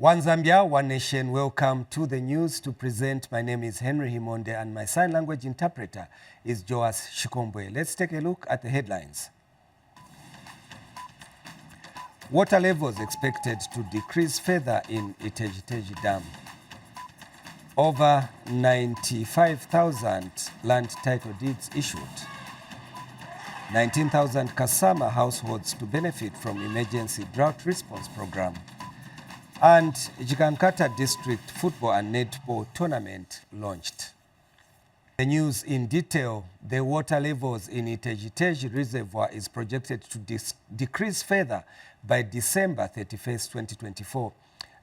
One Zambia, one nation. Welcome to the news. To present, my name is Henry Himonde and my sign language interpreter is Joas Shikombwe. Let's take a look at the headlines. Water levels expected to decrease further in Iteji Dam. Over 95,000 land title deeds issued. 19,000 Kasama households to benefit from emergency drought response program. And Jikankata District Football and Netball Tournament launched. The news in detail: the water levels in Iteji Reservoir is projected to decrease further by December 31st, 2024.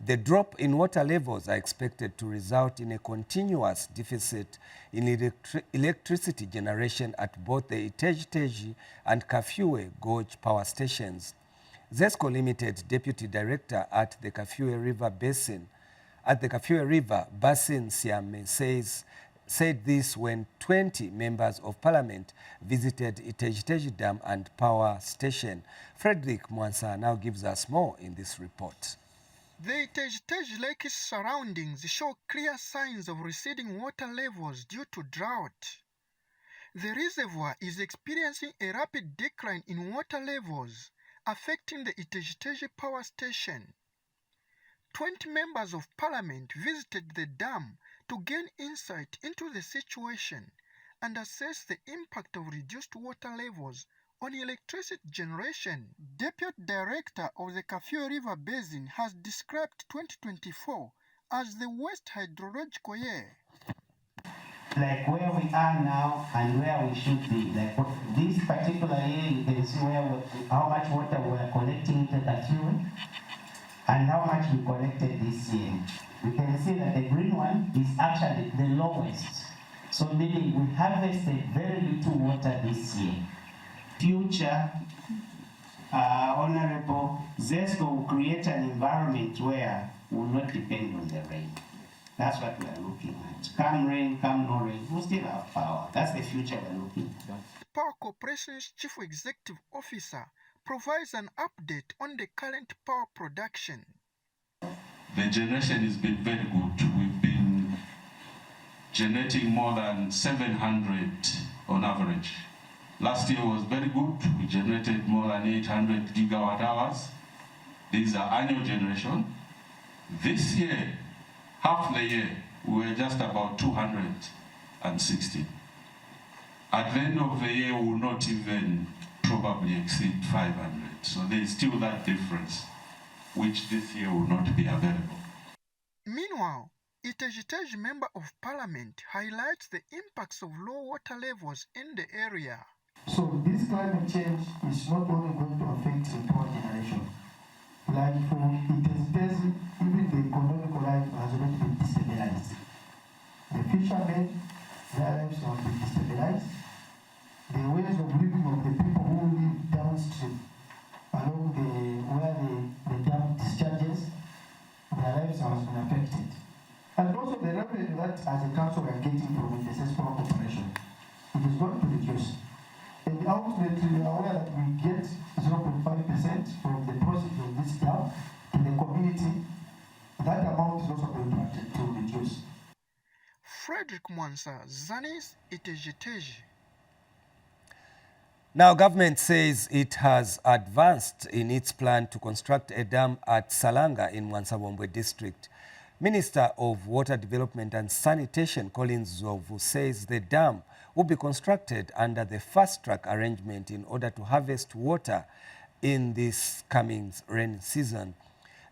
The drop in water levels are expected to result in a continuous deficit in electricity generation at both the Iteji and Kafue Gorge power stations. ZESCO Limited Deputy Director at the Kafue River Basin, Siame said this when 20 members of parliament visited Iteji Dam and power station. Frederick Mwansa now gives us more in this report. The Iteji Lake's surroundings show clear signs of receding water levels due to drought. The reservoir is experiencing a rapid decline in water levels, affecting the Iteji power station. 20 members of parliament visited the dam to gain insight into the situation and assess the impact of reduced water levels on electricity generation. Deputy Director of the Kafue River Basin has described 2024 as the worst hydrological year. Like where we are now and where we should be. Like this particular year, you can see how much water we are collecting into the Kafue and how much we collected this year. We can see that the green one is actually the lowest. So meaning we harvested very little water this year. Future, Honorable ZESCO will create an environment where we will not depend on the rain. That's what we are looking at. Come rain, come no rain, we'll still have power. That's the future we're looking at. Power Corporation's Chief Executive Officer provides an update on the current power production. The generation has been very good. We've been generating more than 700 on average. Last year was very good. We generated more than 800 gigawatt hours. These are annual generation. This year, half the year, we were just about 260. At the end of the year, we will not even probably exceed 500. So there is still that difference, which this year will not be available. Meanwhile, Iteji Member of Parliament highlights the impacts of low water levels in the area. So this climate change is not only going to affect the power generation. Like for Iteji, even the economical life has already been destabilized. The fishermen, their lives have been destabilized. The ways of living of the people who live downstream, along where the dam discharges, their lives have been affected. And also the revenue that as a council we are getting from the power corporation, it is going to reduce. And ultimately we are aware that we get 0.5% from the proceeds of this dam to the community. That amount is also going to reduce. Frederick Mwansa, Zanis, Iteji. Now, government says it has advanced in its plan to construct a dam at Salanga in Mwansabombwe district. Minister of Water Development and Sanitation, Collins Zovu, says the dam will be constructed under the fast-track arrangement in order to harvest water in this coming rain season.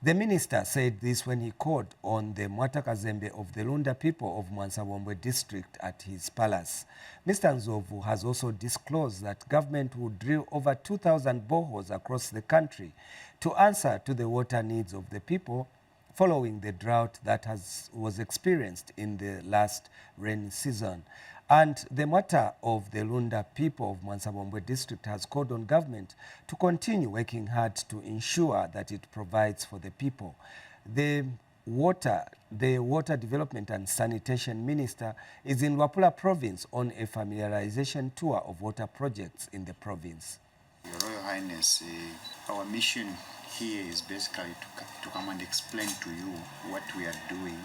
The minister said this when he called on the Mwatakazembe of the Lunda people of Mwansabombwe district at his palace. Mr. Nzovu has also disclosed that government will drill over 2,000 boreholes across the country to answer to the water needs of the people following the drought that was experienced in the last rainy season. And the Mwata of the Lunda people of Mwansabombwe district has called on government to continue working hard to ensure that it provides for the people. The water development and sanitation minister is in Wapula province on a familiarization tour of water projects in the province. Your Royal Highness, our mission here is basically to come and explain to you what we are doing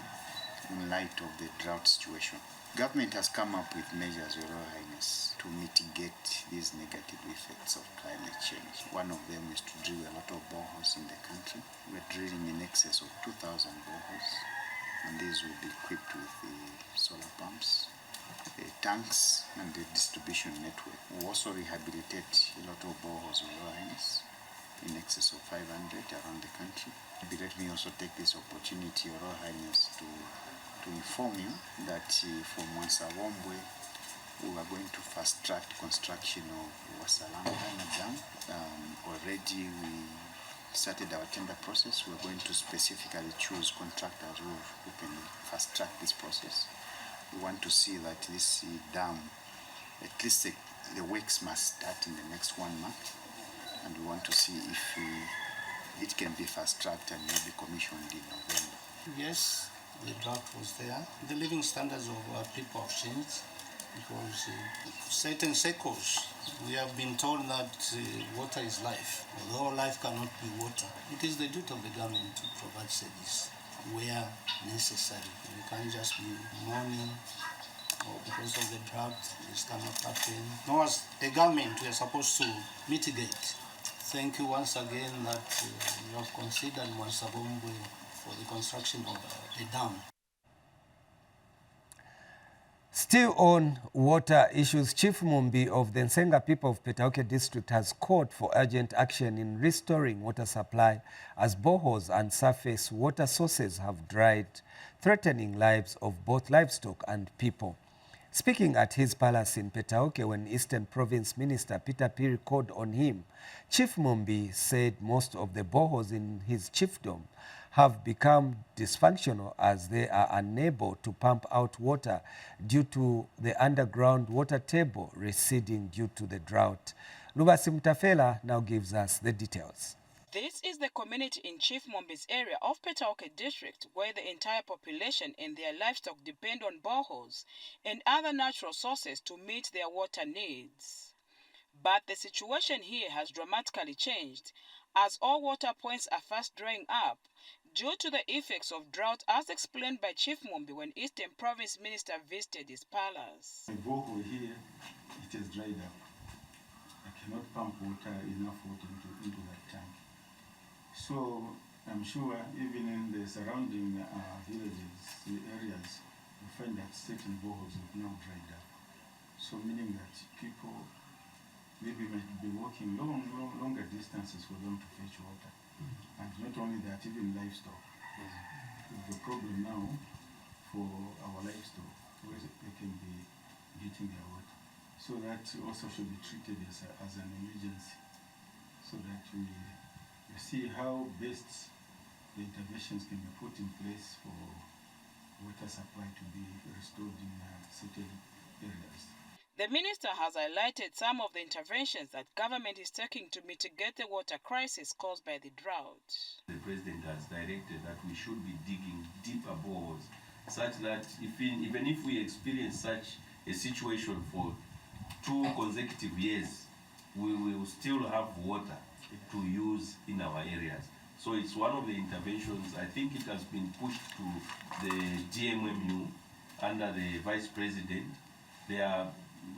in light of the drought situation. Government has come up with measures, Your Royal Highness, to mitigate these negative effects of climate change. One of them is to drill a lot of boreholes in the country. We're drilling in excess of 2,000 boreholes, and these will be equipped with the solar pumps, tanks, and the distribution network. We also rehabilitate a lot of boreholes, Your Royal Highness, in excess of 500 around the country. Let me also take this opportunity, Your Royal Highness, to inform you that from Mwansawombwe, we are going to fast-track construction of Wasalanga Dam. Already we started our tender process. We're going to specifically choose contractors who can fast-track this process. We want to see that this dam, at least the works must start in the next 1 month, and we want to see if it can be fast-tracked and maybe commissioned in November. Yes, the drought was there. The living standards of our people have changed because certain circles, we have been told that water is life. Although life cannot be water, it is the duty of the government to provide service where necessary. We can't just be mourning because of the drought, this cannot happen. No, as a government, we are supposed to mitigate. Thank you once again that you have considered Mwansawombwe for the construction of a dam. Still on water issues, Chief Mumbi of the Nsenga people of Petauke district has called for urgent action in restoring water supply as boreholes and surface water sources have dried, threatening lives of both livestock and people. Speaking at his palace in Petauke when Eastern Province Minister Peter Piri called on him, Chief Mumbi said most of the boreholes in his chiefdom have become dysfunctional as they are unable to pump out water due to the underground water table receding due to the drought. Lubasi Mtafela now gives us the details. This is the community in Chief Mumbi's area of Petauke district where the entire population and their livestock depend on boreholes and other natural sources to meet their water needs. But the situation here has dramatically changed as all water points are fast drying up due to the effects of drought, as explained by Chief Mumbi when Eastern Province Minister visited his palace. My borehole here, it has dried up. I cannot pump enough water into that tank. So I'm sure even in the surrounding villages, the areas, you find that certain boreholes have now dried up. So meaning that people maybe might be walking longer distances for them to fetch water. And not only that, even livestock. There's a problem now for our livestock where they can be getting their water. So that also should be treated as an emergency, so that we see how best the interventions can be put in place for water supply to be restored in certain areas. The minister has highlighted some of the interventions that government is taking to mitigate the water crisis caused by the drought. The president has directed that we should be digging deeper boreholes, such that even if we experience such a situation for 2 consecutive years, we will still have water to use in our areas. So it's one of the interventions. I think it has been pushed to the DMMU under the vice president. There are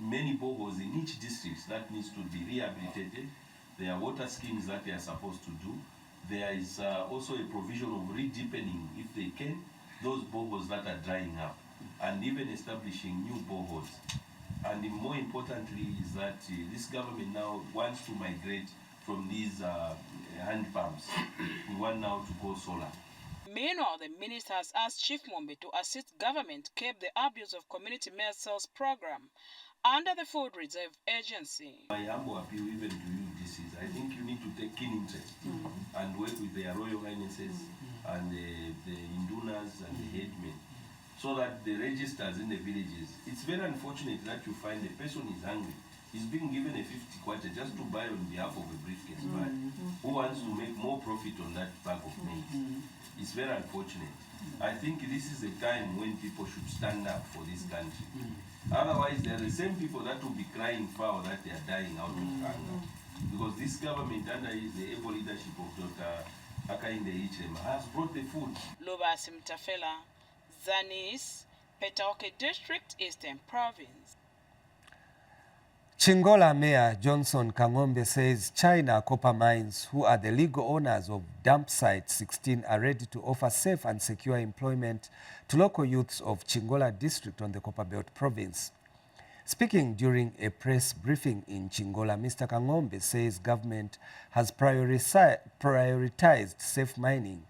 many boreholes in each district that needs to be rehabilitated. There are water schemes that they are supposed to do. There is also a provision of re-deepening, if they can, those boreholes that are drying up, and even establishing new boreholes. And more importantly is that this government now wants to migrate from these hand pumps. We want now to go solar. Meanwhile, the minister has asked Chief Mumbi to assist government curb the abuse of community maize sales program under the Food Reserve Agency. My humble appeal even to you, this is, I think you need to take keen interest and work with their Royal Highnesses and the Indunas and the headmen, so that the registers in the villages, it's very unfortunate that you find a person is hungry, he's being given a 50 kwacha just to buy on behalf of a briefcase bag, who wants to make more profit on that bag of maize. It's very unfortunate. I think this is a time when people should stand up for this country. Otherwise, they're the same people that will be crying foul that they are dying out of hunger. because this government under the able leadership of Dr. Hakainde Hichilema has brought the food. Lubasi Mtafela, Zanis, Petaoke District, Eastern Province. Chingola Mayor Johnson Kangombe says China Copper Mines, who are the legal owners of dump site 16, are ready to offer safe and secure employment to local youths of Chingola District on the Copperbelt Province. Speaking during a press briefing in Chingola, Mr. Kangombe says government has prioritized safe mining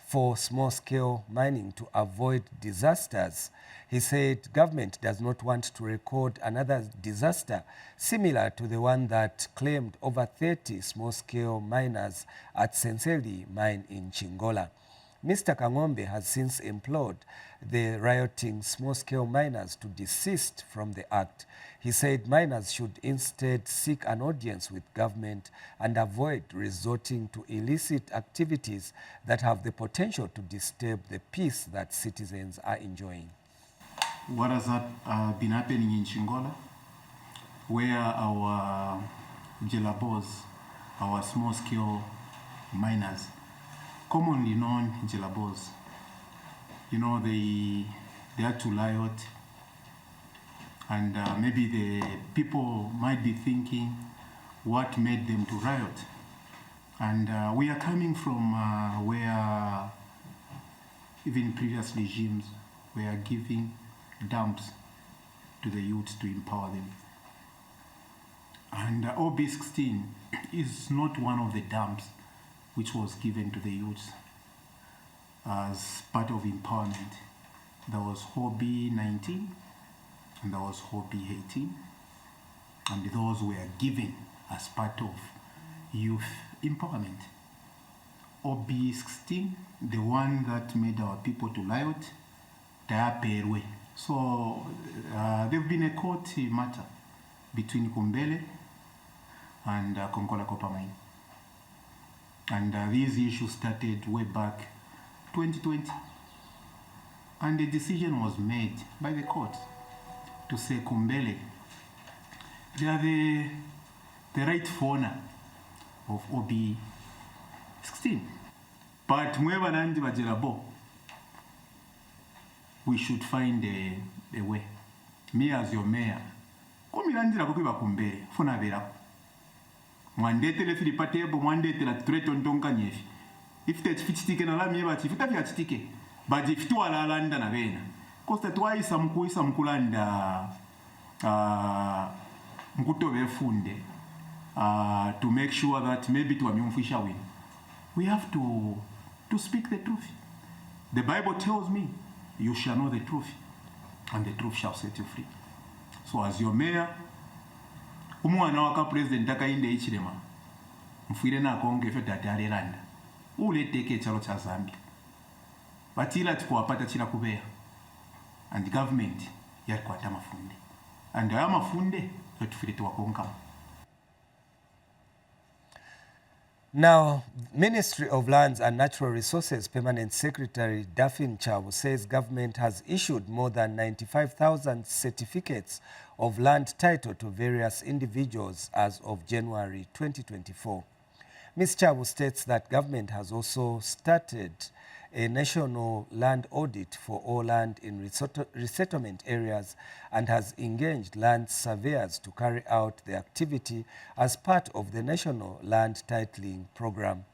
for small-scale mining to avoid disasters. He said government does not want to record another disaster similar to the one that claimed over 30 small-scale miners at Senseli mine in Chingola. Mr. Kangombe has since implored the rioting small-scale miners to desist from the act. He said miners should instead seek an audience with government and avoid resorting to illicit activities that have the potential to disturb the peace that citizens are enjoying. What has been happening in Chingola, where our jelabos, our small-scale miners, commonly known jelabos, you know, they had to riot, and maybe the people might be thinking what made them to riot. And we are coming from where even previous regimes were giving dumps to the youths to empower them. And OB16 is not one of the dumps which was given to the youths as part of empowerment. There was OB19 and there was OB18, and those were given as part of youth empowerment. OB16, the one that made our people to riot, they are paid. So there's been a court matter between Kumbele and Konkola Copper Mine. And these issues started way back 2020. And a decision was made by the court to say Kumbele, they are the rightful owner of OB16. But whoever nandi bajelabo, we should find a way. Me as your mayor, kumirandira kukiba Kumbele, funa verako. Mwandetele filipa tebo, mwandetele turetontonka nyefi. If te chitike na lami eba chifita vya chitike, but if tu ala landa na vena. Kosta twaisa mkulanda mkuto vefunde to make sure that maybe to amyumfisha win. We have to speak the truth. The Bible tells me, you shall know the truth, and the truth shall set you free. So as your mayor, umwana waka president Hakainde Hichilema, mfuire na konge fe tatale landa. Ule teke chalo cha Zambia. Batila tukuwapata chila kubea. And the government yari kwata mafunde. And aya mafunde yatufire tuwakonga. Now, Ministry of Lands and Natural Resources Permanent Secretary Daphne Chabu says government has issued more than 95,000 certificates of land title to various individuals as of January 2024. Ms. Chabu states that government has also started a national land audit for all land in resettlement areas and has engaged land surveyors to carry out the activity as part of the National Land Titling Program.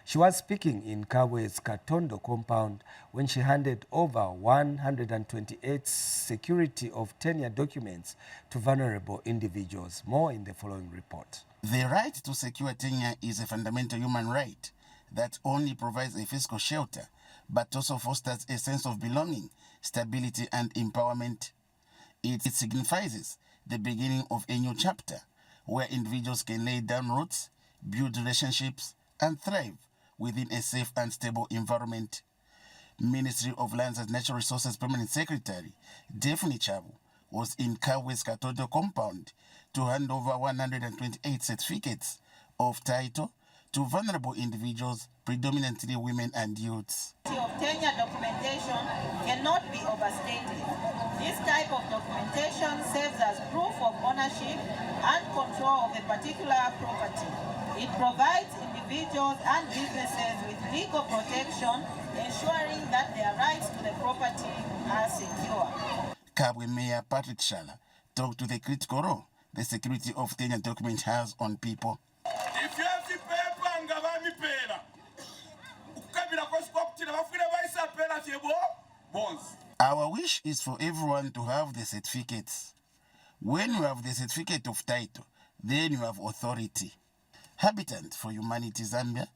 She was speaking in Kabwe's Katondo compound when she handed over 128 security of tenure documents to vulnerable individuals. More in the following report. The right to secure tenure is a fundamental human right that only provides a physical shelter, but also fosters a sense of belonging, stability, and empowerment. It signifies the beginning of a new chapter where individuals can lay down roots, build relationships, and thrive within a safe and stable environment. Ministry of Lands and Natural Resources Permanent Secretary Daphne Chabu was in Kabwe's Katondo compound to hand over 128 certificates of title to vulnerable individuals, predominantly women and youths. Of tenure documentation cannot be overstated. This type of documentation serves as proof of ownership and control of a particular property. It provides individuals and businesses with legal protection, ensuring that their rights to the property are secure. Kabwe Mayor Patrick Shala talked to the critical role the security of Kenyan document has on people. If you have the paper and gavani pera, ukabila kwa skwakutila wafile waisa pera chebo bonds. Our wish is for everyone to have the certificates. When you have the certificate of title, then you have authority. Habitant for Humanity Zambia,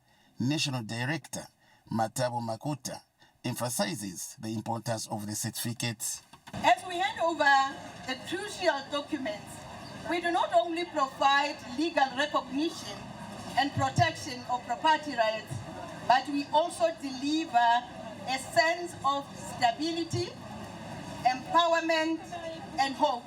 National Director Matabo Makuta emphasizes the importance of the certificates. As we hand over the crucial documents, we do not only provide legal recognition and protection of property rights, but we also deliver a sense of stability, empowerment, and hope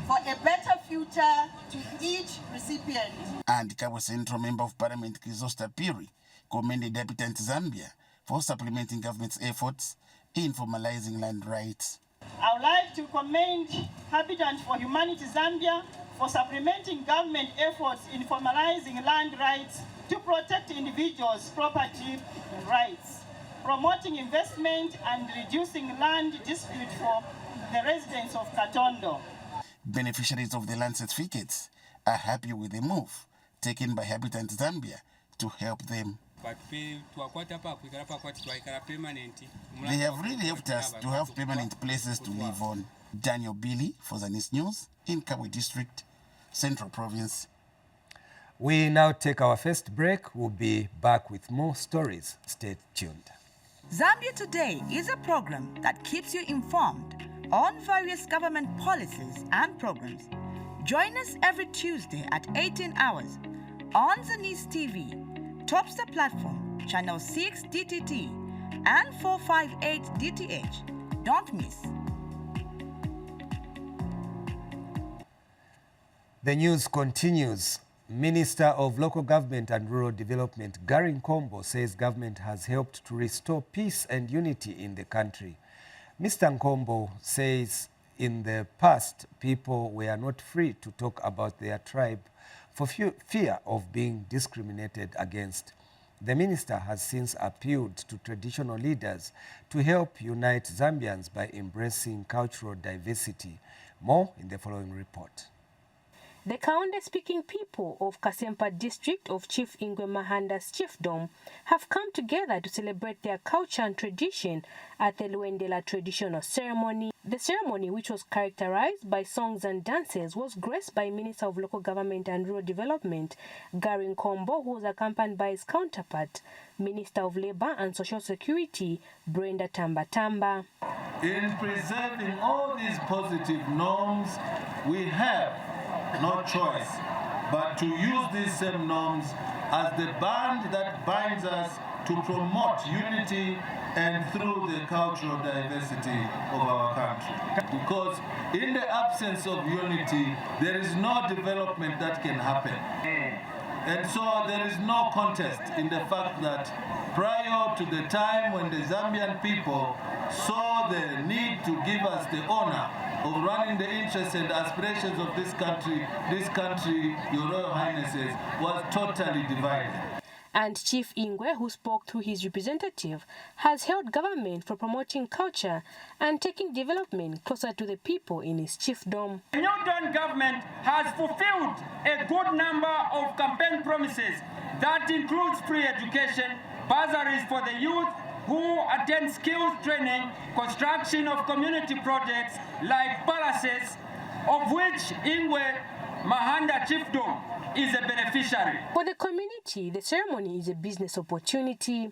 for a better future to each recipient. And Kabwe Central Member of Parliament Chrysosta Piri commended Habitant Zambia for supplementing government's efforts in formalizing land rights. I would like to commend Habitant for Humanity Zambia for supplementing government efforts in formalizing land rights to protect individuals' property rights, promoting investment and reducing land dispute for the residents of Katondo. Beneficiaries of the land certificates are happy with the move taken by Habitant Zambia to help them. They have really helped us to have permanent places to live on. Daniel Billy for Zanis News in Kabwe District, Central Province. We now take our first break. We'll be back with more stories. Stay tuned. Zambia Today is a program that keeps you informed on various government policies and programs. Join us every Tuesday at 18 hours on Zanis TV, Topstar Platform, Channel 6 DTT, and 458 DTH. Don't miss. The news continues. Minister of Local Government and Rural Development, Gary Nkombo, says government has helped to restore peace and unity in the country. Mr. Nkombo says in the past, people were not free to talk about their tribe for fear of being discriminated against. The minister has since appealed to traditional leaders to help unite Zambians by embracing cultural diversity. More in the following report. The Kaonde-speaking people of Kasempa district of Chief Ingwe Mahanda's chiefdom have come together to celebrate their culture and tradition at the Luendela traditional ceremony. The ceremony, which was characterized by songs and dances, was graced by Minister of Local Government and Rural Development, Gary Nkombo, who was accompanied by his counterpart, Minister of Labor and Social Security, Brenda Tambatamba. In preserving all these positive norms, we have no choice but to use these same norms as the band that binds us to promote unity and through the cultural diversity of our country. Because in the absence of unity, there is no development that can happen. And so there is no contest in the fact that prior to the time when the Zambian people saw the need to give us the honor of running the interests and aspirations of this country, Your Royal Highnesses, was totally divided. And Chief Ingwe, who spoke through his representative, has held government for promoting culture and taking development closer to the people in his chiefdom. The New Dawn government has fulfilled a good number of campaign promises that includes free education, bursaries for the youth who attend skills training, construction of community projects like palaces, of which Ingwe Mahanda Chiefdom is a beneficiary. For the community, the ceremony is a business opportunity.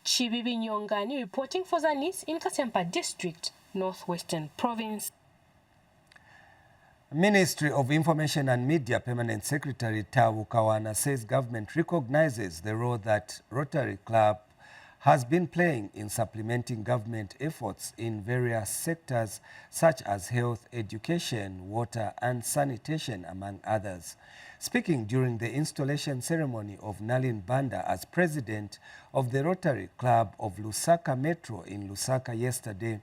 Chibibi Nyongani reporting for Zanis in Kasempa District, Northwestern Province. Ministry of Information and Media Permanent Secretary Tawu Kawana says government recognizes the role that Rotary Club has been playing in supplementing government efforts in various sectors such as health, education, water and sanitation, among others. Speaking during the installation ceremony of Nalin Banda as president of the Rotary Club of Lusaka Metro in Lusaka yesterday,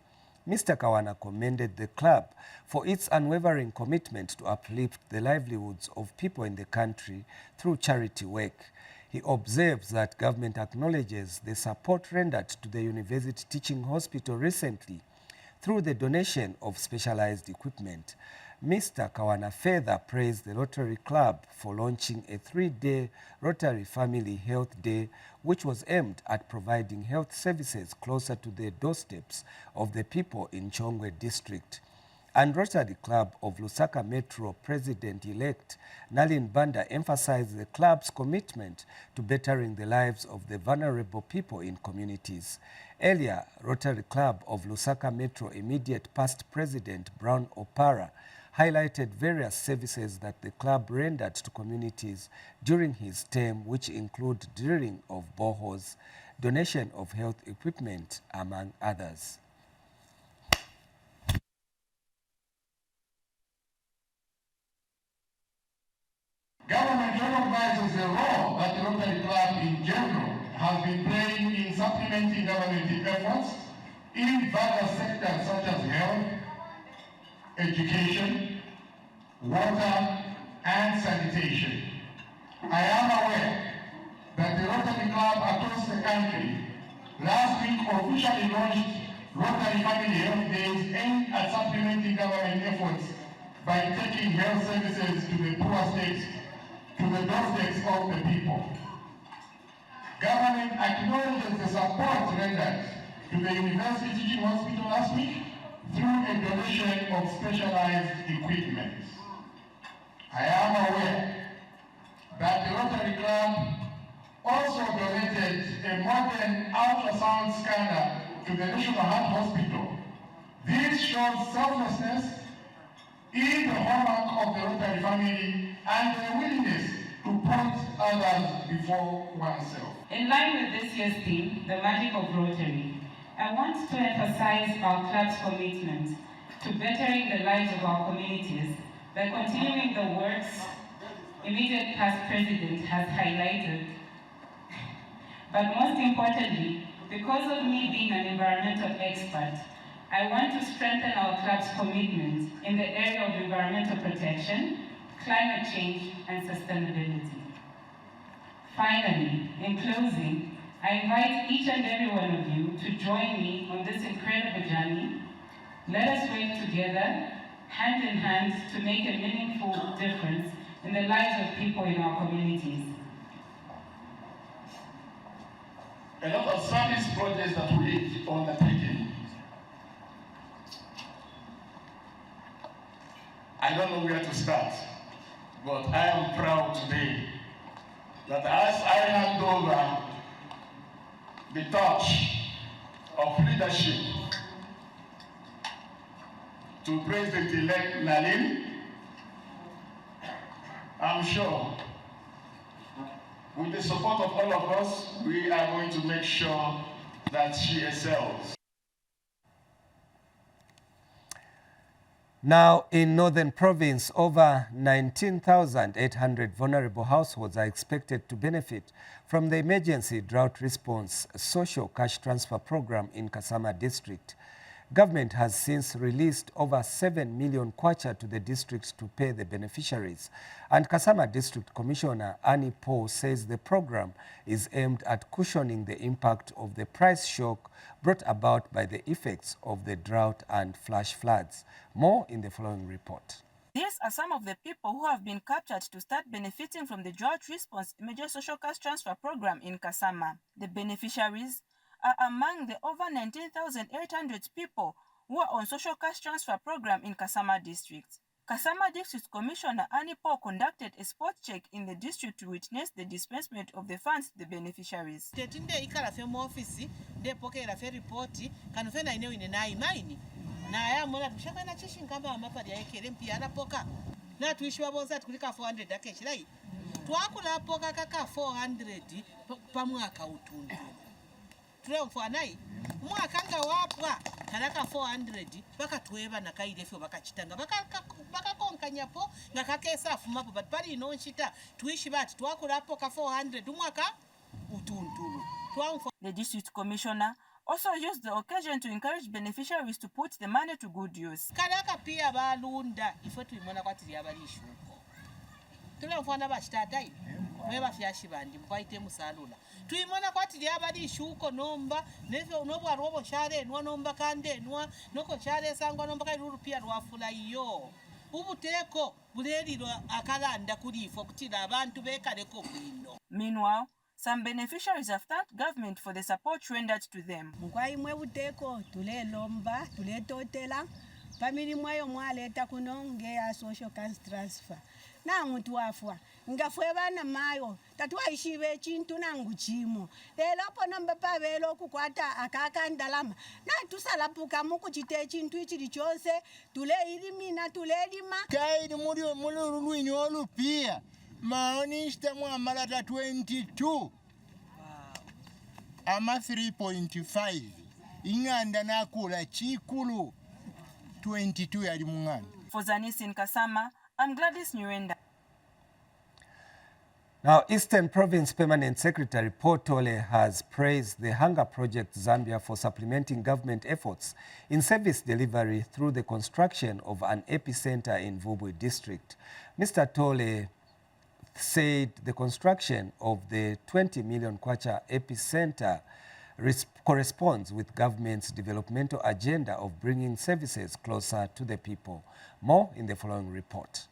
Mr. Kawana commended the club for its unwavering commitment to uplift the livelihoods of people in the country through charity work. He observes that government acknowledges the support rendered to the University Teaching Hospital recently through the donation of specialized equipment. Mr. Kawana further praised the Rotary Club for launching a 3-day Rotary Family Health Day, which was aimed at providing health services closer to the doorsteps of the people in Chongwe District. And Rotary Club of Lusaka Metro President-elect Nalin Banda emphasized the club's commitment to bettering the lives of the vulnerable people in communities. Earlier, Rotary Club of Lusaka Metro immediate past President Brown Opara highlighted various services that the club rendered to communities during his term, which include drilling of boreholes, donation of health equipment, among others. Government recognizes the role that the Rotary Club in general has been playing in supplementing government efforts in various sectors such as health, education, water, and sanitation. I am aware that the Rotary Club across the country last week officially launched Rotary Family Health Days aimed at supplementing government efforts by taking health services to the poor states, to the doorsteps of the people. Government acknowledges the support rendered to the University Teaching Hospital last week through a donation of specialized equipment. I am aware that the Rotary Club also donated a modern ultrasound scanner to the National Heart Hospital. This shows selflessness in the hallmark of the Rotary family and their willingness to put others before oneself. In line with this year's theme, the magic of Rotary, I want to emphasize our club's commitment to bettering the lives of our communities by continuing the works immediate past president has highlighted. But most importantly, because of me being an environmental expert, I want to strengthen our club's commitment in the area of environmental protection, climate change, and sustainability. Finally, in closing, I invite each and every one of you to join me on this incredible journey. Let us work together, hand in hand, to make a meaningful difference in the lives of people in our communities. A lot of service projects that we undertaken. I don't know where to start, but I am proud today that as I hand over the torch of leadership to President-elect Nalin, I'm sure with the support of all of us, we are going to make sure that she excels. Now, in Northern Province, over 19,800 vulnerable households are expected to benefit from the Emergency Drought Response Social Cash Transfer Program in Kasama District. Government has since released over 7 million kwacha to the district to pay the beneficiaries. And Kasama District Commissioner Annie Paul says the program is aimed at cushioning the impact of the price shock brought about by the effects of the drought and flash floods. More in the following report. These are some of the people who have been captured to start benefiting from the Drought Response Emergency Social Cash Transfer Program in Kasama. The beneficiaries are among the over 19,800 people who are on Social Cash Transfer Program in Kasama District. Kasama District Commissioner Annie Paul conducted a spot check in the district to witness the disbursement of the funds to the beneficiaries. 12 mwaka nga wapwa kalaka 400 bakatweba nakairefyo bakachitanga bakakonkanyapo nga kakesa afumapo but pali inonchita tuishi bati twakulapo ka 400 umwaka utuntulu. The district commissioner also used the occasion to encourage beneficiaries to put the money to good use. Kalaka pia balunda ifo tuimona kwatili abalishuko. Tule mfana bashitatai mweba fyashi bandi mkwaite musalula. Tuimona kwatili abalishuko nomba nezo nobwa robo share nwa nomba kande nwa noko share sangwa nomba kairuru pia rwafula iyo. Ubuteko buleliro akalanda kulifo kutila abantu bekaleko bwino. Meanwhile, some beneficiaries have thanked government for the support rendered to them. Mkwai mwe uteko tule lomba tule totela family mwayo mwaleta kunonge ya social cash transfer na mtu wafwa ngafwe bana mayo tatwaishibe chintu nangu chimo lelo pono mbapa belo kukwata akaka ndalama na tusalapuka mukuchite chintu ichili chose tule ilimina tule lima kaidi muri lwini olupia maoni ishtamwa amalata 22 ama 3.5 inganda nakula chikulu 22 yali mungana. For Zanis in Kasama, I'm Gladys Nyurenda. Now, Eastern Province Permanent Secretary Paul Tole has praised the Hunger Project Zambia for supplementing government efforts in service delivery through the construction of an epicenter in Vubwe district. Mr. Tole said the construction of the 20 million kwacha epicenter corresponds with government's developmental agenda of bringing services closer to the people. More in the following report.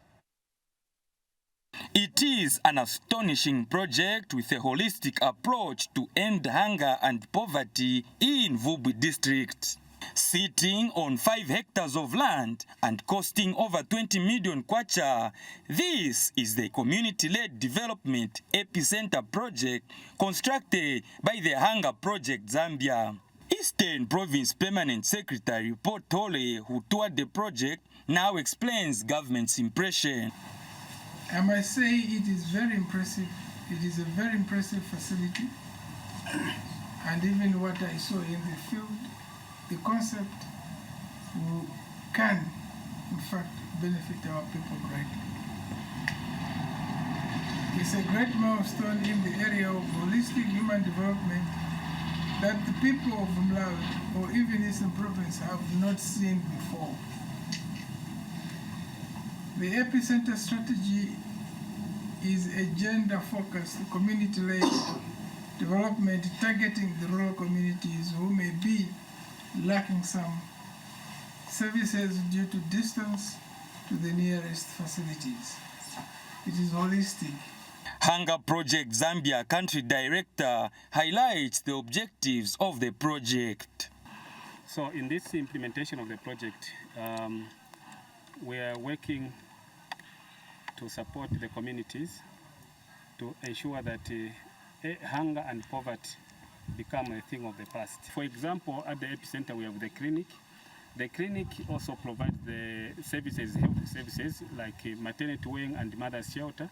It is an astonishing project with a holistic approach to end hunger and poverty in Vubwe district. Sitting on 5 hectares of land and costing over 20 million kwacha, this is the community-led development epicenter project constructed by the Hunger Project Zambia. Eastern Province Permanent Secretary Paul Tole, who toured the project, now explains government's impression. I must say it is very impressive. It is a very impressive facility. And even what I saw in the field, the concept can, in fact, benefit our people greatly. It's a great milestone in the area of holistic human development that the people of Malawi, or even Eastern Province, have not seen before. The epicenter strategy is a gender-focused, community-led development targeting the rural communities who may be lacking some services due to distance to the nearest facilities. It is holistic. Hunger Project Zambia Country Director highlights the objectives of the project. So in this implementation of the project, we are working to support the communities to ensure that hunger and poverty become a thing of the past. For example, at the epicenter we have the clinic. The clinic also provides the services, health services like maternity wing and mother's shelter,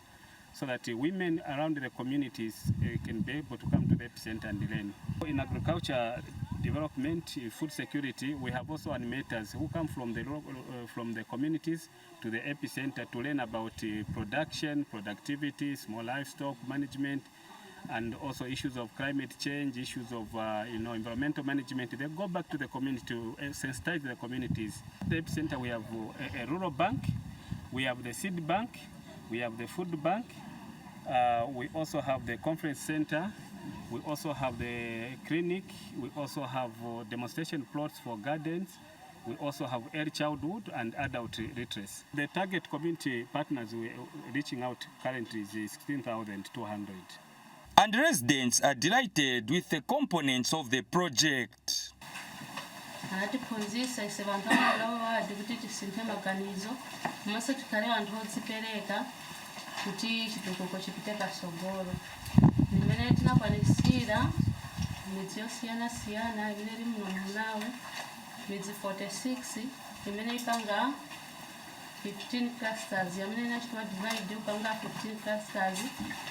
so that women around the communities can be able to come to the epicenter and learn. In agriculture development, food security, we have also animators who come from the communities to the epicenter to learn about production, productivity, small livestock management, and also issues of climate change, issues of environmental management. They go back to the community to sensitize the communities. At the epicenter we have a rural bank, we have the seed bank, we have the food bank, we also have the conference center, we also have the clinic, we also have demonstration plots for gardens, we also have early childhood and adult literacy. The target community partners we're reaching out currently is 16,200. And residents are delighted with the components of the project. Anatiphunzisa ise vantu vamalawa kuti tisinthe maganizo mase tikhale vantu vodzipereka kuti chitukuko chipite pasogolo. Nimene tinakwanisira midzi yosiyana-siyana imene iri muno Malawi, midzi 46 imene ipanga 15 clusters yamenena chitwa divide upanga 15 clusters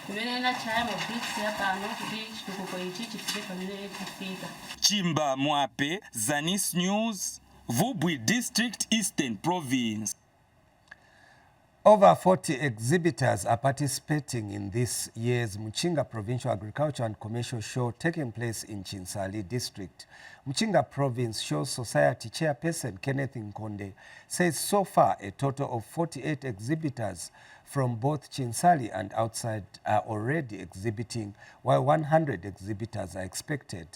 kumenena chaya mo bricks yapano kuti chitukuko ichi chifike pamene chifika. Chimba Mwape, Zanis News, Vubwi District, Eastern Province. Over 40 exhibitors are participating in this year's Muchinga Provincial Agriculture and Commercial Show taking place in Chinsali District. Muchinga Province Show Society Chairperson Kenneth Nkonde says so far a total of 48 exhibitors from both Chinsali and outside are already exhibiting, while 100 exhibitors are expected.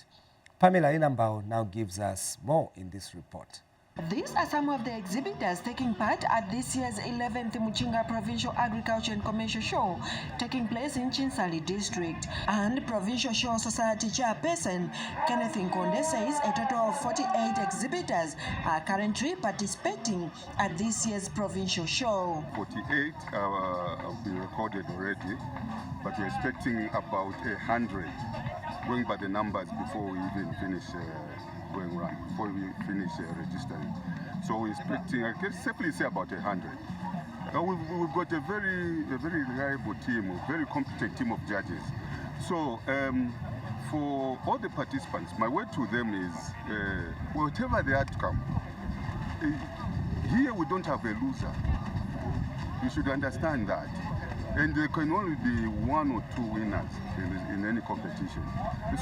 Pamela Inambao now gives us more in this report. These are some of the exhibitors taking part at this year's 11th Muchinga Provincial Agriculture and Commercial Show taking place in Chinsali District. And Provincial Show Society Chairperson Kenneth Nkonde says a total of 48 exhibitors are currently participating at this year's Provincial Show. 48 have been recorded already, but we're expecting about 100, going by the numbers before we even finish going around, before we finish registering. So we're expecting, I can safely say about 100. We've got a very reliable team, a very competent team of judges. So for all the participants, my word to them is, whatever the outcome, here we don't have a loser. You should understand that. And there can only be one or two winners in any competition.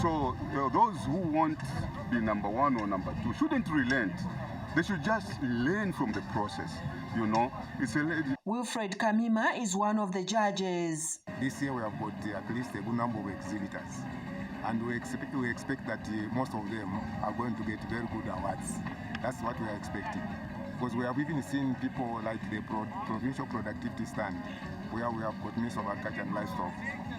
So those who want to be number one or number two shouldn't relent. They should just learn from the process, you know. It's a lady. Wilfred Kamima is one of the judges. This year we have got at least a good number of exhibitors. And we expect that most of them are going to get very good awards. That's what we are expecting. Because we have even seen people like the provincial productivity stand, where we have got Minister of Agriculture and Livestock.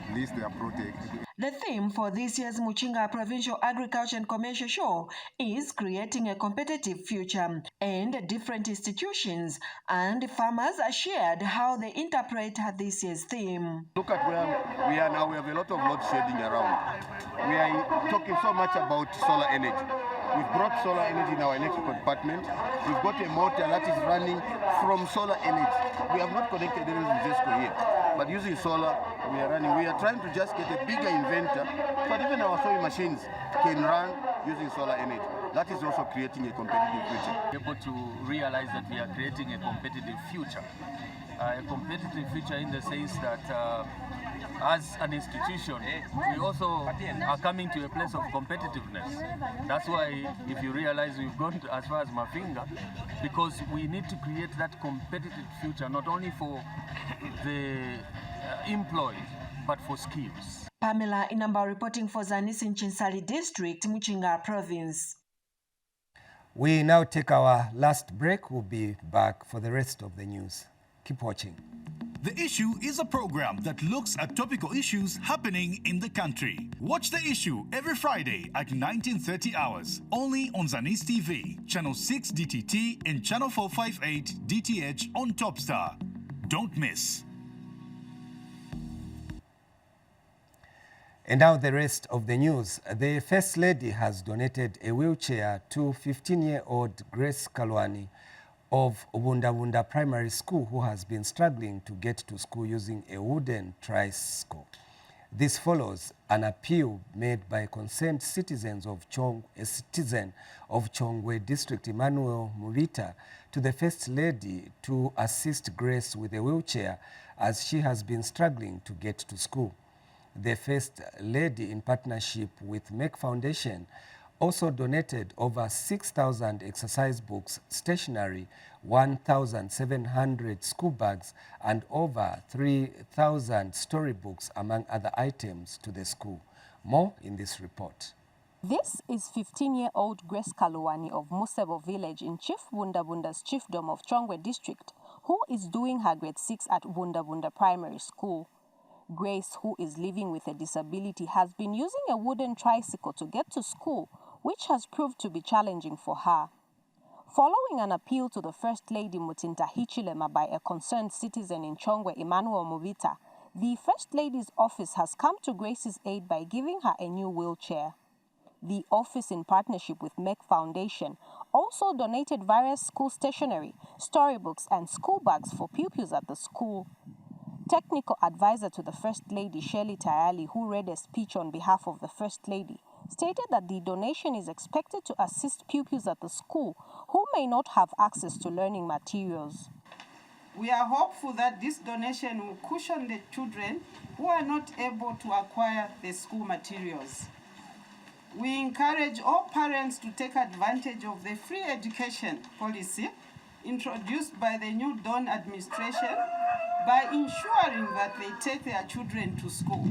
At least they are protected. The theme for this year's Muchinga Provincial Agriculture and Commercial Show is creating a competitive future, and different institutions and farmers are shared how they interpret this year's theme. Look at where we are now. We have a lot of load shedding around. We are talking so much about solar energy. We've brought solar energy in our electrical department. We've got a motor that is running from solar energy. We have not connected anything with ZESCO here, but using solar, we are running. We are trying to just get a bigger inventor, but even our sewing machines can run using solar energy. That is also creating a competitive future. Able to realize that we are creating a competitive future. A competitive future in the sense that as an institution, we also are coming to a place of competitiveness. That's why, if you realize, we've gone as far as Mafinga, because we need to create that competitive future, not only for the employed, but for skills. Pamela Inamba reporting for Zanis in Chinsali District, Muchinga Province. We now take our last break. We'll be back for the rest of the news. Keep watching. The Issue is a program that looks at topical issues happening in the country. Watch The Issue every Friday at 19:30 hours, only on Zanis TV, Channel 6 DTT and Channel 458 DTH on Topstar. Don't miss. And now the rest of the news. The First Lady has donated a wheelchair to 15-year-old Grace Kalwani of Wunda Primary School, who has been struggling to get to school using a wooden tricycle. This follows an appeal made by concerned citizens of a citizen of Chongwe District, Emmanuel Murita, to the First Lady to assist Grace with a wheelchair as she has been struggling to get to school. The First Lady, in partnership with MEC Foundation, also donated over 6,000 exercise books, stationery, 1,700 school bags, and over 3,000 storybooks, among other items, to the school. More in this report. This is 15-year-old Grace Kalwani of Musebo village in Chief Wundabunda's chiefdom of Chongwe district, who is doing her grade 6 at Wundabunda Primary School. Grace, who is living with a disability, has been using a wooden tricycle to get to school, which has proved to be challenging for her. Following an appeal to the First Lady Mutinta Hichilema by a concerned citizen in Chongwe, Emmanuel Murita, the First Lady's office has come to Grace's aid by giving her a new wheelchair. The office, in partnership with MEC Foundation, also donated various school stationery, storybooks, and school bags for pupils at the school. Technical advisor to the First Lady, Shirley Tayali, who read a speech on behalf of the First Lady, stated that the donation is expected to assist pupils at the school who may not have access to learning materials. We are hopeful that this donation will cushion the children who are not able to acquire the school materials. We encourage all parents to take advantage of the free education policy introduced by the new Dawn administration by ensuring that they take their children to school.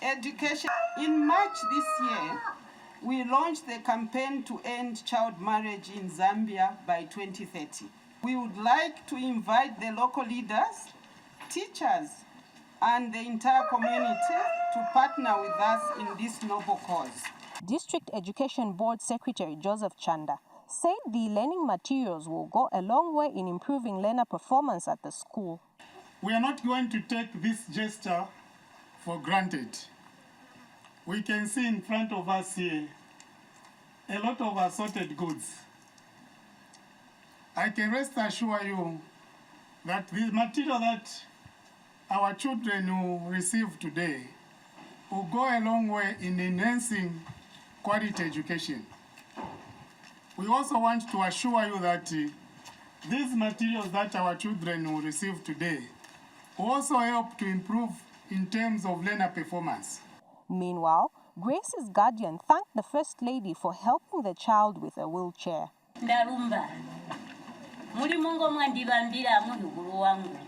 Education. In March this year, we launched the campaign to end child marriage in Zambia by 2030. We would like to invite the local leaders, teachers, and the entire community to partner with us in this noble cause. District Education Board Secretary Joseph Chanda said the learning materials will go a long way in improving learner performance at the school. We are not going to take this gesture for granted. We can see in front of us here a lot of assorted goods. I can rest assure you that the material that our children will receive today will go a long way in enhancing quality education. We also want to assure you that these materials that our children will receive today will also help to improve in terms of learner performance. Meanwhile, Grace's guardian thanked the First Lady for helping the child with a wheelchair. Ndarumba. Muri mungo mwandibambira muhuguru wangu.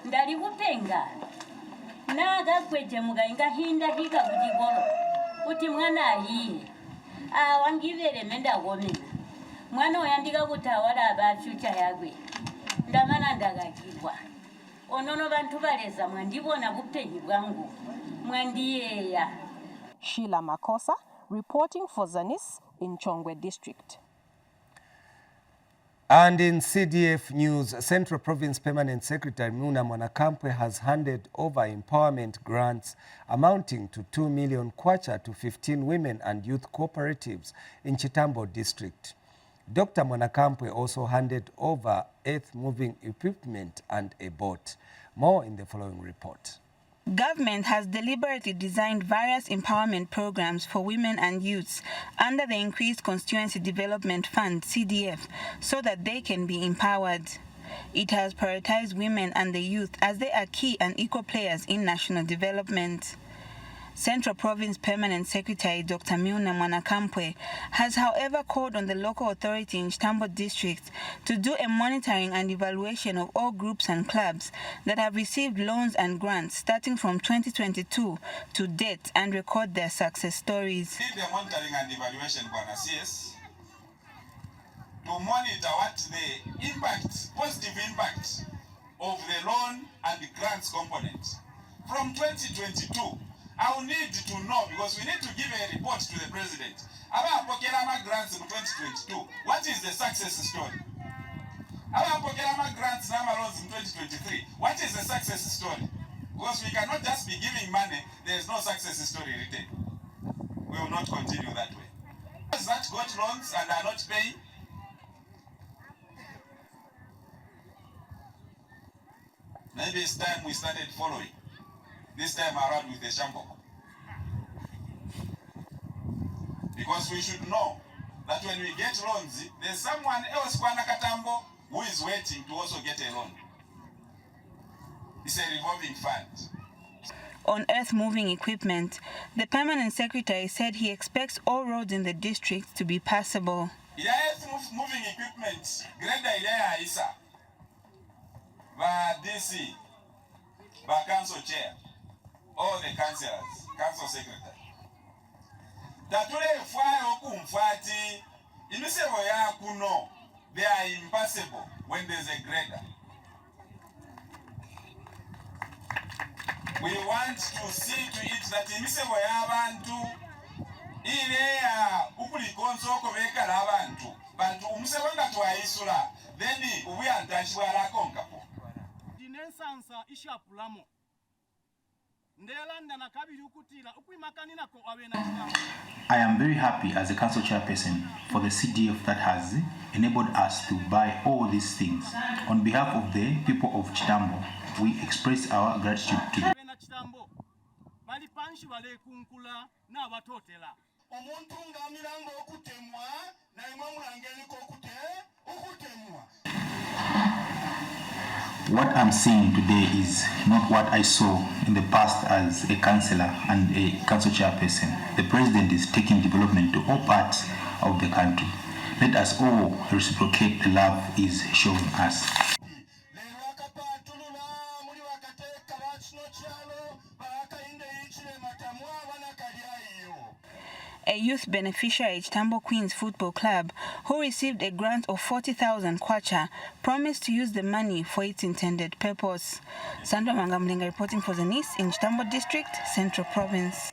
Ndali kupenga. Naga kweje mugainga hinda higa kujigoro. Uti mwana ayiye. Wangivere menda gomina. Mwana oyandika kutawala aba future yagwe. Ndamana ndagakibwa. Onono bantu baleza mwandibona bupenyi bwangu. Mwandiyeya. Sheila Makosa, reporting for Zanis in Chongwe District. And in CDF news, Central Province Permanent Secretary Muna Mwanakampwe has handed over empowerment grants amounting to 2 million kwacha to 15 women and youth cooperatives in Chitambo District. Dr. Mwanakampwe also handed over earth-moving equipment and a boat. More in the following report. Government has deliberately designed various empowerment programs for women and youths under the Increased Constituency Development Fund, CDF, so that they can be empowered. It has prioritized women and the youth as they are key and equal players in national development. Central Province Permanent Secretary Dr. Muna Mwanakampwe has, however, called on the local authority in Chitambo District to do a monitoring and evaluation of all groups and clubs that have received loans and grants starting from 2022 to date and record their success stories. The monitoring and evaluation, CS, to monitor what the impact, positive impact of the loan and the grants component. From 2022, I will need to know, because we need to give a report to the president. About Pokerama grants in 2022, what is the success story? About Pokerama grants and loans in 2023, what is the success story? Because we cannot just be giving money, there is no success story written. We will not continue that way. Those that got loans and are not paying, maybe it's time we started following. This time around with the Shamboko. Because we should know that when we get loans, there's someone else who is waiting to also get a loan. It's a revolving fund. On earth-moving equipment, the Permanent Secretary said he expects all roads in the district to be passable. Earth-moving equipment, Greda Isa, by DC, by Council Chair, all the councillors, council secretary. Tatule fwayo kumfati, imisevo ya kuno, they are impassable when there's a grader. We want to see to it that imisevo ya abantu, ile ya ukulikonso koveka la abantu, bantu umusevo nga tuwaisula, then uwe antashwa la konkapo. Dinensansa ishapulamo. I am very happy as a council chairperson for the CDF that has enabled us to buy all these things. On behalf of the people of Chitambo, we express our gratitude to them. What I'm seeing today is not what I saw in the past as a councillor and a council chairperson. The president is taking development to all parts of the country. Let us all reciprocate the love he is showing us. A youth beneficiary at Tambo Queens Football Club, who received a grant of 40,000 kwacha, promised to use the money for its intended purpose. Sandra Mangamlinga reporting for Zanis in Chitambo District, Central Province.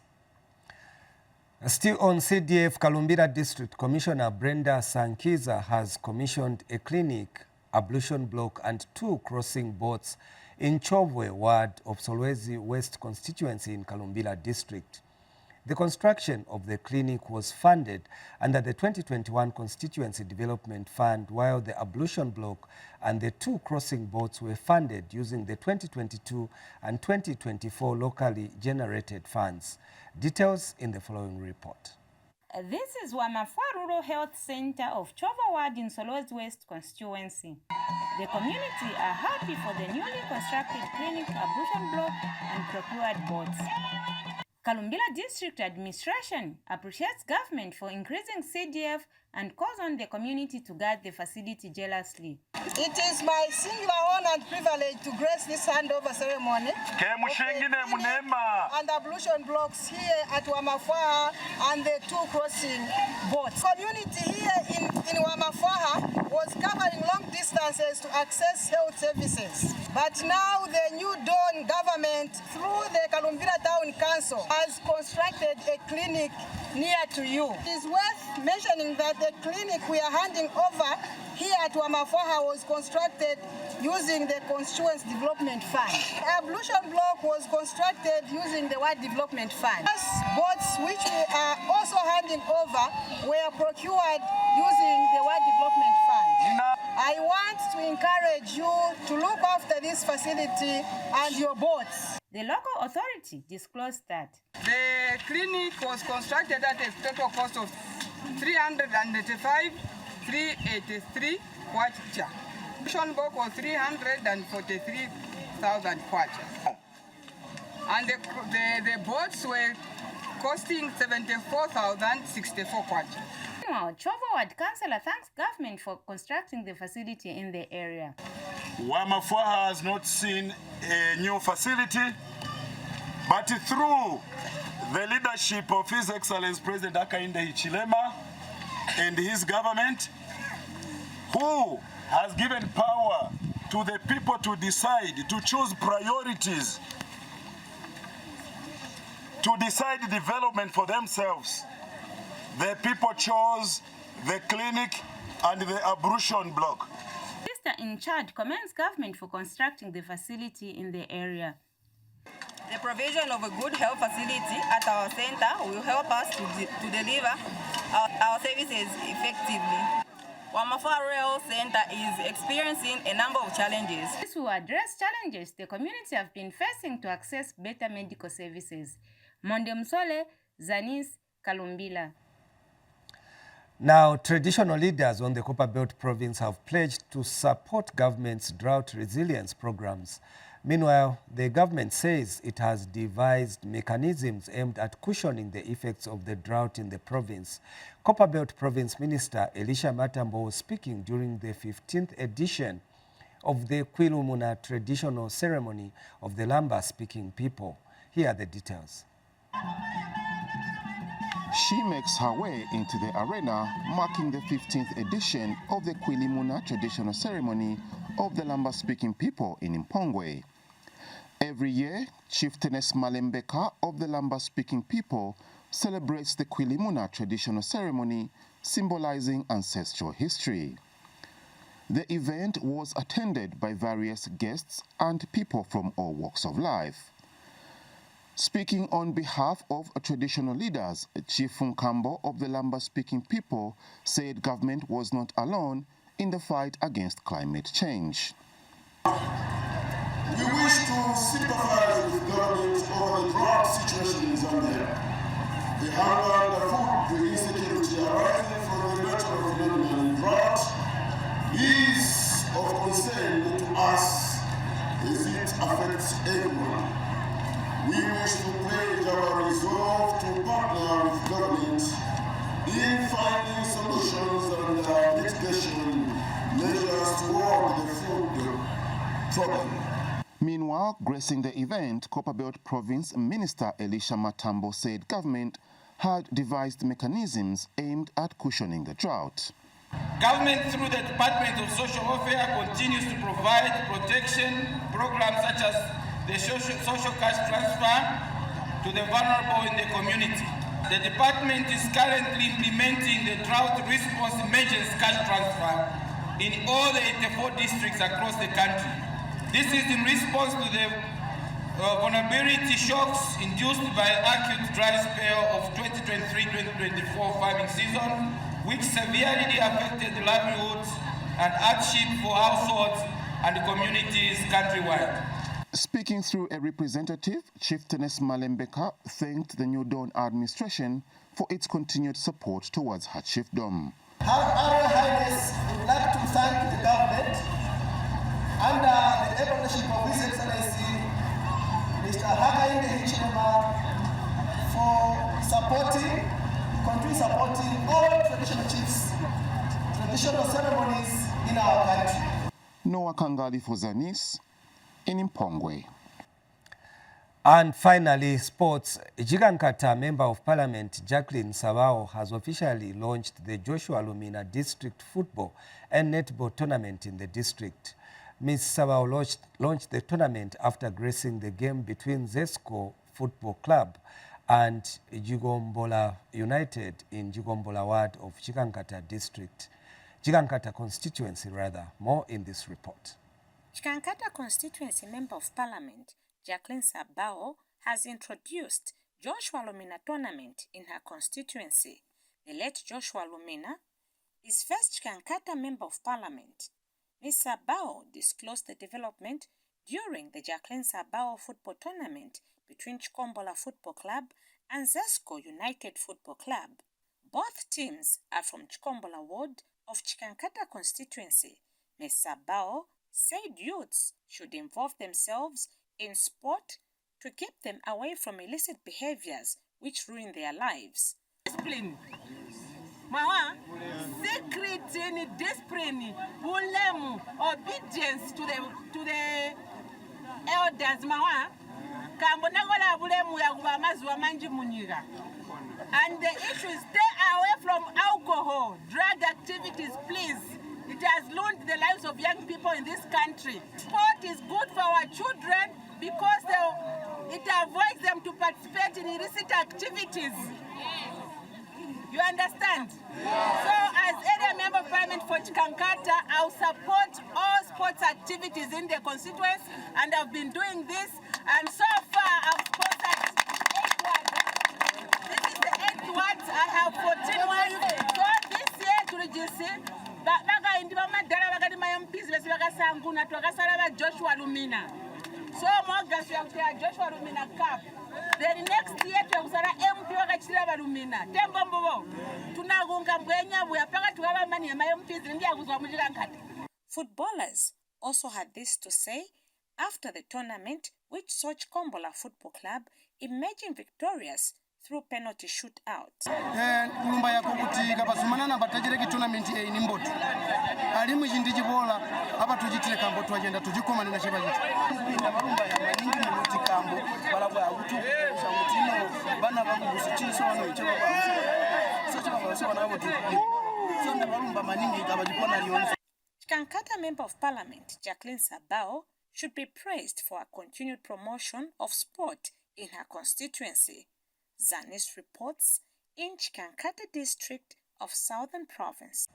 Still on CDF, Kalumbira District Commissioner Brenda Sankiza has commissioned a clinic, ablution block and 2 crossing boats in Chovwe ward of Solwezi West constituency in Kalumbira District. The construction of the clinic was funded under the 2021 Constituency Development Fund, while the ablution block and the 2 crossing boats were funded using the 2022 and 2024 locally generated funds. Details in the following report. This is Wamafwa Rural Health Center of Chova Ward in Solwezi West constituency. The community are happy for the newly constructed clinic, ablution block and procured boats. Kalumbira District Administration appreciates government for increasing CDF and calls on the community to guard the facility jealously. It is my singular honor and privilege to grace this handover ceremony and ablution blocks here at Wamafwaha and the 2 crossing boats. Community here in Wamafwaha was covering long distances to access health services. But now the new Dawn government, through the Kalumbira Town Council, has constructed a clinic near to you. It is worth mentioning that the clinic we are handing over here at Wamafwaha was constructed using the Constituency Development Fund. The ablution block was constructed using the Ward Development Fund. Those boats which we are also handing over were procured using the Ward Development Fund. I want to encourage you to look after this facility and your boats. The local authority disclosed that the clinic was constructed at a total cost of 385,383 kwacha. Ablution block was 343,000 kwacha. And the boats were costing 74,064 kwacha. Meanwhile, Chova Ward Councillor thanks government for constructing the facility in the area. Wamafwaha has not seen a new facility, but through the leadership of His Excellency President Hakainde Hichilema and his government, who has given power to the people to decide, to choose priorities, to decide development for themselves. The people chose the clinic and the ablution block. Minister in charge commends government for constructing the facility in the area. The provision of a good health facility at our center will help us to deliver our services effectively. Wamafwaha Rural Center is experiencing a number of challenges. This will address challenges the community have been facing to access better medical services. Monde Msole, Zanis, Kalumbira. Now, traditional leaders on the Copper Belt province have pledged to support government's drought resilience programs. Meanwhile, the government says it has devised mechanisms aimed at cushioning the effects of the drought in the province. Copper Belt Province Minister Elisha Matambo was speaking during the 15th edition of the Kwilumuna traditional ceremony of the Lamba-speaking people. Here are the details. She makes her way into the arena, marking the 15th edition of the Kwilimuna traditional ceremony of the Lamba-speaking people in Mpongwe. Every year, Chieftainess Malembeka of the Lamba-speaking people celebrates the Kwilimuna traditional ceremony, symbolizing ancestral history. The event was attended by various guests and people from all walks of life. Speaking on behalf of traditional leaders, Chief Nkambo of the Lamba-speaking people said government was not alone in the fight against climate change. We wish to sympathize with government over the drought situation in Zambia. The hunger, the food, the insecurity arising from the natural phenomenon drought is of concern to us as it affects everyone. We wish to pledge our resolve to partner with government in finding solutions and mitigation measures toward the food problem. Meanwhile, gracing the event, Copperbelt Province Minister Elisha Matambo said government had devised mechanisms aimed at cushioning the drought. Government, through the Department of Social Welfare, continues to provide protection programs such as the social cash transfer to the vulnerable in the community. The department is currently implementing the drought response measures cash transfer in all the 84 districts across the country. This is in response to the vulnerability shocks induced by acute dry spell of 2023-2024 farming season, which severely affected livelihoods and hardship for households and communities countrywide. Speaking through a representative, Chieftainess Malembeka thanked the New Dawn administration for its continued support towards her chiefdom. Her Royal Highness would like to thank the government under the leadership of His Excellency Mr. Hakainde Hichilema for continue supporting all traditional chiefs, traditional ceremonies in our country. Noah Kangali for Zanis in Mpongwe. And finally, sports. Chikankata Member of Parliament Jacqueline Sabao has officially launched the Joshua Lumina District Football and Netball Tournament in the district. Ms. Sabao launched the tournament after gracing the game between Zesco Football Club and Jigombola United in Jigombola Ward of Chikankata District. Chikankata constituency rather. More in this report. Chikankata constituency Member of Parliament Jacqueline Sabao has introduced Joshua Lumina tournament in her constituency. The late Joshua Lumina is first Chikankata Member of Parliament. Ms. Sabao disclosed the development during the Jacqueline Sabao football tournament between Chikombola Football Club and Zesco United Football Club. Both teams are from Chikombola Ward of Chikankata constituency. Ms. Sabao said youths should involve themselves in sport to keep them away from illicit behaviors which ruin their lives. Discipline. Mawa, secret discipline, ulemu, obedience to the elders. Mawa, kambonagola ulemu ya kubamazi wa manji munyiga. And the issue is stay away from alcohol, drug activities, please. It has ruined the lives of young people in this country. Sport is good for our children because it avoids them to participate in illicit activities. You understand? So as area member of parliament for Chikankata, I'll support all sports activities in the constituency, and I've been doing this, and so far I've sponsored 8 wards. This is the 8th ward. I have 14 wards. So this year to register, Joshua Lumina. So August we have Joshua Lumina Cup. Then next year we have MP wakachira Lumina. Tembo mbobo. Tunagunga mbwenya buyapaka tuwaba mani ya MPs ndia kuzwa Chikankata. Footballers also had this to say after the tournament, which saw Chikombola Football Club emerging victorious through penalty shootout. Kulumba yako kuti kapasumana na batajireki tournament ni mboto. Alimu jindiji bola apa tujitire kambo twagenda tujikoma na cheba jitu. Pinda balumba ya maningi muti kambo balabwa akutu shamutino bana bakubusichiso wano cheba kwa. So cheba kwa so wana botu. So nda balumba maningi kabajipona lionza. Chikankata Member of Parliament Jacqueline Sabao should be praised for her continued promotion of sport in her constituency. Zanis reports in Chikankata district of Southern Province.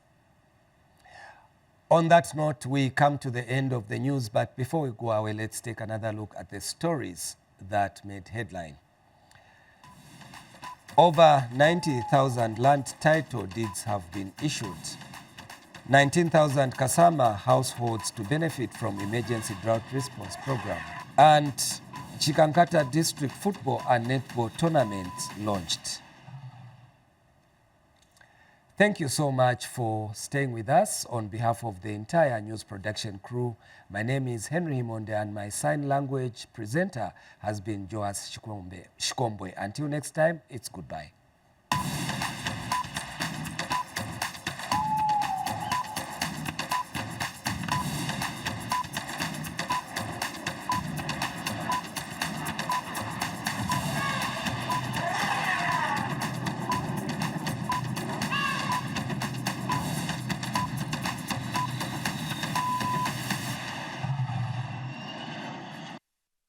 On that note, we come to the end of the news, but before we go away, let's take another look at the stories that made headline. Over 90,000 land title deeds have been issued. 19,000 Kasama households to benefit from emergency drought response program. And Chikankata district football and netball tournament launched. Thank you so much for staying with us. On behalf of the entire news production crew, my name is Henry Himonde and my sign language presenter has been Joas Shikombwe. Until next time, it's goodbye.